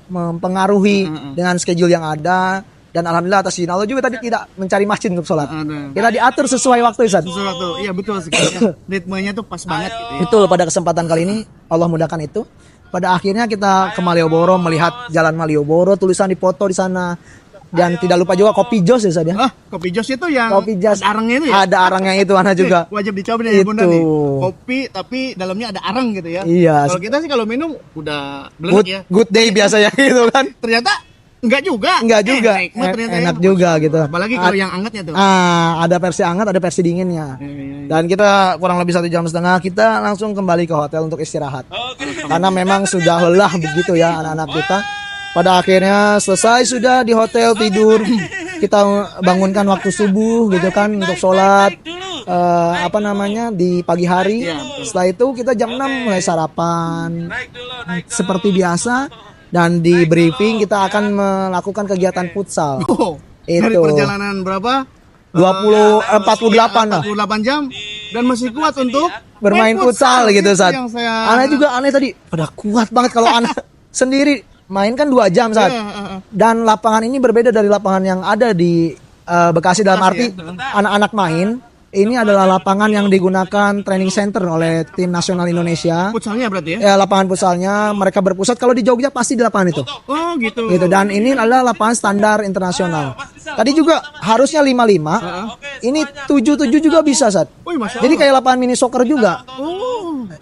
mempengaruhi dengan schedule yang ada. Dan alhamdulillah atas izin Allah juga tadi tidak mencari masjid untuk sholat. Kita diatur sesuai waktu Ustaz. Sesuatu, iya betul sekali. Ya. Ritmenya tuh pas banget gitu ya. Betul, pada kesempatan kali ini Allah mudahkan itu. Pada akhirnya kita ke Malioboro melihat jalan Malioboro, tulisan dipoto di sana. Dan tidak lupa juga kopi jos ya Ustaz ya. Kopi jos itu yang Kopi jos. ada arangnya itu ya? Ada arangnya itu Ana juga. Wajib dicoba nih Bunda Itu. nih. Kopi tapi dalamnya ada arang gitu ya. Iya. Kalau kita sih kalau minum udah belek ya. Good day biasa ya gitu kan. Ternyata enggak juga. Enggak juga. Nikmat ternyata ya. Enak juga gitu. Apalagi kalau yang angetnya tuh. Ada versi hangat, ada versi dinginnya. Dan kita kurang lebih 1,5 jam kita langsung kembali ke hotel untuk istirahat. Karena memang sudah lelah begitu ya anak-anak kita. Pada akhirnya selesai sudah di hotel tidur. Kita bangunkan waktu subuh gitu kan untuk sholat di pagi hari. Setelah itu kita jam 6 mulai sarapan seperti biasa. Dan di briefing kita akan melakukan kegiatan futsal. Dari Itu perjalanan berapa? 48 lah. 48 jam dan masih kuat untuk Bermain main futsal gitu Itu saat. yang saya Ana juga aneh tadi. Pada kuat banget kalau Ana sendiri main kan 2 jam saat. Dan lapangan ini berbeda dari lapangan yang ada di Bekasi dalam arti anak-anak main. Ini adalah lapangan yang digunakan training center oleh tim nasional Indonesia. futsalnya berarti ya? Ya, lapangan futsalnya mereka berpusat kalau di Jogja pasti di lapangan itu. Oh gitu. Gitu, dan ini adalah lapangan standar internasional. Tadi juga harusnya 55. Ini 77 juga bisa, Sat. Wih, Masya Jadi Allah. kayak lapangan mini soccer juga.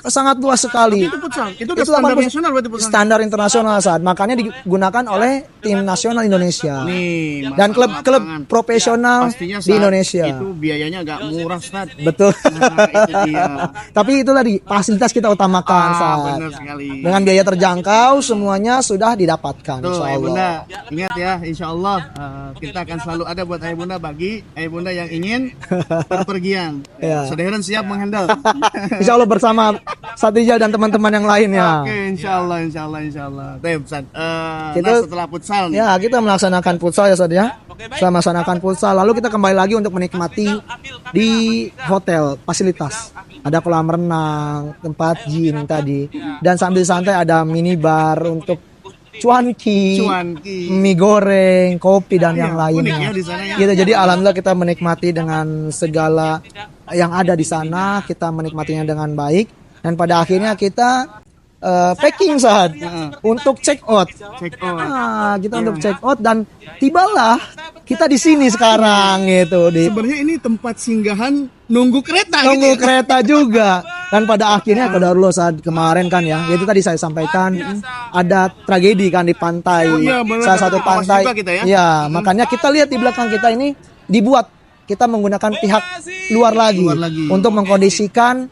Sangat luas sekali. Itu futsal. Itu udah standar lapangan nasional berarti futsal. standar internasional, Sat. Makanya digunakan oleh tim nasional Indonesia. Nih, Dan klub lapangan. profesional Pastinya di saat Indonesia. Itu biayanya agak murah, Stat. Betul. Nah, itu dia. Tapi itu tadi fasilitas kita utamakan, Sat. Benar sekali. Dengan biaya terjangkau semuanya sudah didapatkan, Tuh, insya Ayah Bunda, Allah. ingat ya, insya Allah kita akan selalu ada buat Ayah Bunda bagi Ayah Bunda yang ingin berpergian. Ya. Saudara siap menghandle. Insya Allah bersama Satria dan teman-teman yang lainnya. Oke, insya Allah, insya Allah, insya Allah. Baik, Ustaz. Kita- Nah, setelah futsal nih. Ya, kita melaksanakan futsal ya, Sad ya. Setelah melaksanakan futsal, lalu kita kembali lagi untuk menikmati di hotel fasilitas. Ada kolam renang, tempat gym tadi, dan sambil santai ada minibar untuk cuanki, Cuanki. mie goreng, kopi dan yang Unik lainnya. ya di sana ya. Gitu, jadi alhamdulillah kita menikmati dengan segala yang ada di sana, kita menikmatinya dengan baik dan pada akhirnya kita packing saat untuk check out. Check out. Nah, kita untuk check out dan tibalah kita di sini sekarang gitu di Sebenarnya ini tempat singgahan nunggu kereta nunggu gitu. kereta juga. Dan pada akhirnya qadarullah saat kemarin kan ya, itu tadi saya sampaikan ada tragedi kan di pantai. iya, benar. Salah satu Awas pantai. juga kita ya. Iya, makanya kita lihat di belakang kita ini dibuat kita menggunakan pihak luar lagi, untuk mengkondisikan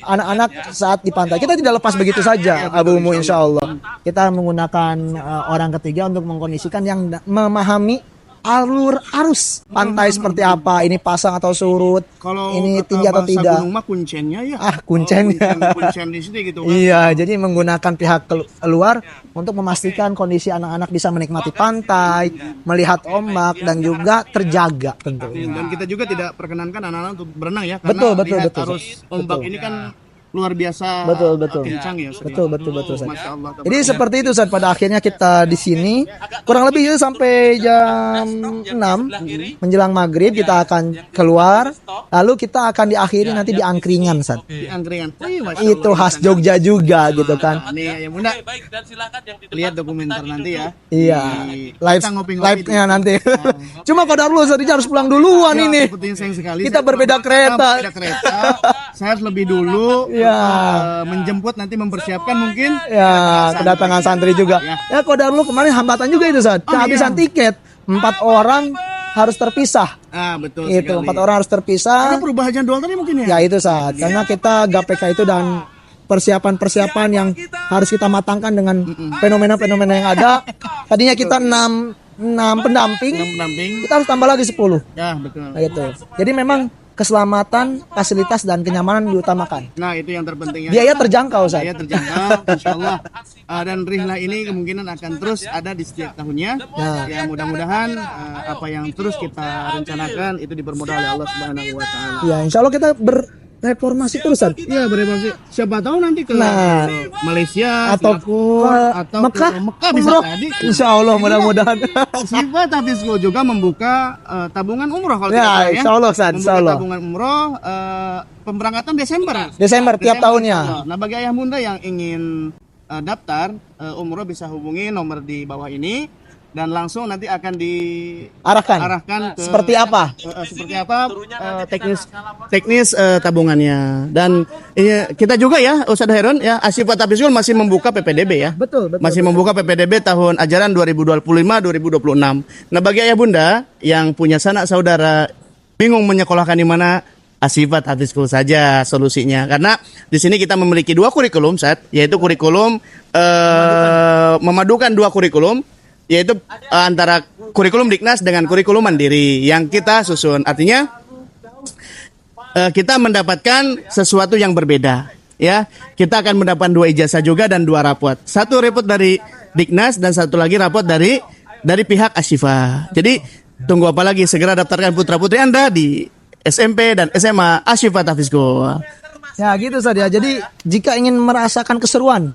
anak-anak saat di pantai. Kita tidak lepas begitu saja, Abu Mu, insya Allah. Kita menggunakan orang ketiga untuk mengkondisikan yang memahami alur arus pantai seperti apa, ini pasang atau surut, Kalau ini kata tinggi atau bahasa tidak. gunung mah kuncennya ya. Kuncennya. Kuncen di sini gitu kan. Iya, jadi menggunakan pihak luar untuk memastikan kondisi anak-anak bisa menikmati pantai, melihat ombak dan juga terjaga tentunya. Dan kita juga tidak perkenankan anak-anak untuk berenang ya, karena Betul, betul, lihat betul. arus ombak Betul. ini kan luar biasa Betul, betul. kencang ya. Ustaz. Betul, Ustaz. Masya Allah. Jadi seperti itu Ustaz, pada akhirnya kita di sini kurang lebih itu sampai jam 6 menjelang maghrib kita akan keluar, lalu kita akan diakhiri nanti di angkringan Ustaz. Di angkringan. Wih, Masya Itu Allah. khas Jogja juga gitu kan. Nih ya Bunda, Baik, dan silakan yang di depan lihat dokumenter nanti ya. Iya, live Kita ngopi-ngopi live-nya nanti. Cuma qadarullah Ustaz, dia harus pulang duluan Ya, ini. sepertinya sayang sekali. Kita Saya berbeda kereta. Berbeda kereta. Saya harus lebih dulu Ya. menjemput nanti mempersiapkan mungkin. Ya, kedatangan santri juga. Ya, qadarullah kemarin hambatan juga itu Ustaz. Kehabisan tiket. 4 orang harus terpisah. Ah, betul Itu sekali. 4 orang harus Ada terpisah. perubahan jadwal tadi mungkin Ya ya? itu saat karena kita GPK itu dan persiapan-persiapan yang harus kita matangkan dengan fenomena-fenomena yang ada. Tadinya kita 6 pendamping, Pendamping. kita harus tambah lagi 10. Ya, betul. Nah, gitu. Jadi memang keselamatan, fasilitas dan kenyamanan diutamakan. Nah, itu yang terpenting ya. Biaya terjangkau, Ustaz. Saya terjangkau, insya Allah. Dan rihla ini kemungkinan akan terus ada di setiap tahunnya. Ya, mudah-mudahan apa yang terus kita rencanakan itu dipermudah oleh Allah Subhanahu Wa Taala. Ya, insya Allah kita berreformasi terus, Ustaz. Iya, berevolusi. Siapa tahu nanti ke Nah, Malaysia, atau Singapura, atau Mekah, ke Mekah bisa umroh. tadi. Insya Allah mudah-mudahan. Sifat Hafiz School juga membuka tabungan umroh kalau Ya, tidak salah ya. insya Allah, Ustaz, insya Membuka Allah. tabungan umroh pemberangkatan Desember. Desember tiap tahunnya. Nah, bagi ayah bunda yang ingin daftar umroh bisa hubungi nomor di bawah ini dan langsung nanti akan Arahkan. ke Seperti apa? seperti apa teknis tabungannya. Dan kita juga ya Ustadz Heron ya, Asifat Hafiz School masih membuka PPDB ya. Betul. Masih membuka PPDB tahun ajaran 2025-2026. Nah, bagi ayah bunda yang punya sanak saudara bingung menyekolahkan di mana, Asifat Hafiz School saja solusinya. Karena di sini kita memiliki 2 kurikulum, yaitu kurikulum memadukan 2 kurikulum, yaitu antara kurikulum Diknas dengan kurikulum mandiri yang kita susun. Artinya kita mendapatkan sesuatu yang berbeda. Ya, kita akan mendapatkan 2 ijazah juga dan 2 rapot. 1 rapot dari Diknas dan 1 lagi rapot dari pihak Asyifa. Jadi tunggu apa lagi, segera daftarkan putra-putri Anda di SMP dan SMA Asyifa Hafiz School. Ya gitu saja. Jadi jika ingin merasakan keseruan,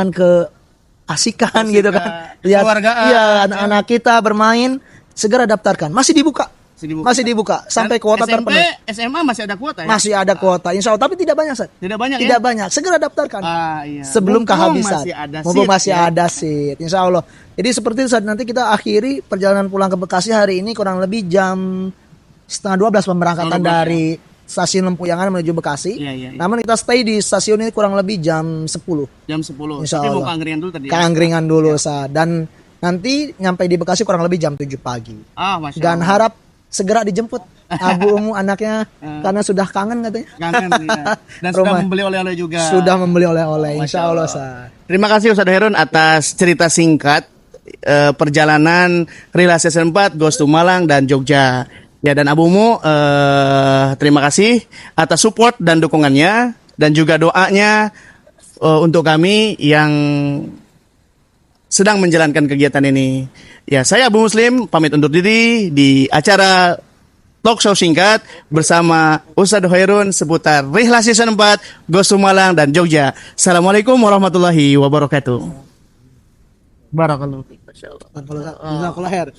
keasikan gitu kan, lihat kekeluargaan. iya anak-anak kita bermain, segera daftarkan. Masih dibuka sampai kuota SMP, terpenuhi. SMA masih ada kuota ya? Masih ada kuota, insya Allah, tapi tidak banyak, Sat. Tidak banyak Tidak ya? banyak. Segera daftarkan. Iya. Sebelum Mumpung kehabisan. masih ada Mumpung seat, masih ya. ada seat, insya Allah. Jadi seperti itu, Sat. Nanti kita akhiri perjalanan pulang ke Bekasi hari ini kurang lebih jam 11:30 pemberangkatan 12, dari stasiun Lempuyangan menuju Bekasi. Iya. Namun kita stay di stasiun ini kurang lebih jam 10. Jam 10. Insya Tapi mau Allah. ke Anggringan dulu tadi. Ke Anggringan dulu, Sat. Dan nanti nyampe di Bekasi kurang lebih jam 7 pagi. Masya Dan Allah. harap segera dijemput Abu Umu anaknya karena sudah kangen katanya. Kangen, iya. Dan sudah Rumah. membeli oleh-oleh juga. Sudah membeli oleh-oleh, insya Allah, Sat. Terima kasih Ustadz Heron atas cerita singkat perjalanan Rihla Season 4 Goes to Malang dan Jogja. Ya, dan Abu Mu terima kasih atas support dan dukungannya dan juga doanya untuk kami yang sedang menjalankan kegiatan ini. Ya, saya Abu Muslim pamit undur diri di acara talk show singkat bersama Ustadz Khairun seputar Rihla Season 4 Goes to Malang dan Jogja. Assalamualaikum warahmatullahi wabarakatuh. Barakallahu fiik. Masyaallah. Jazakallah khair.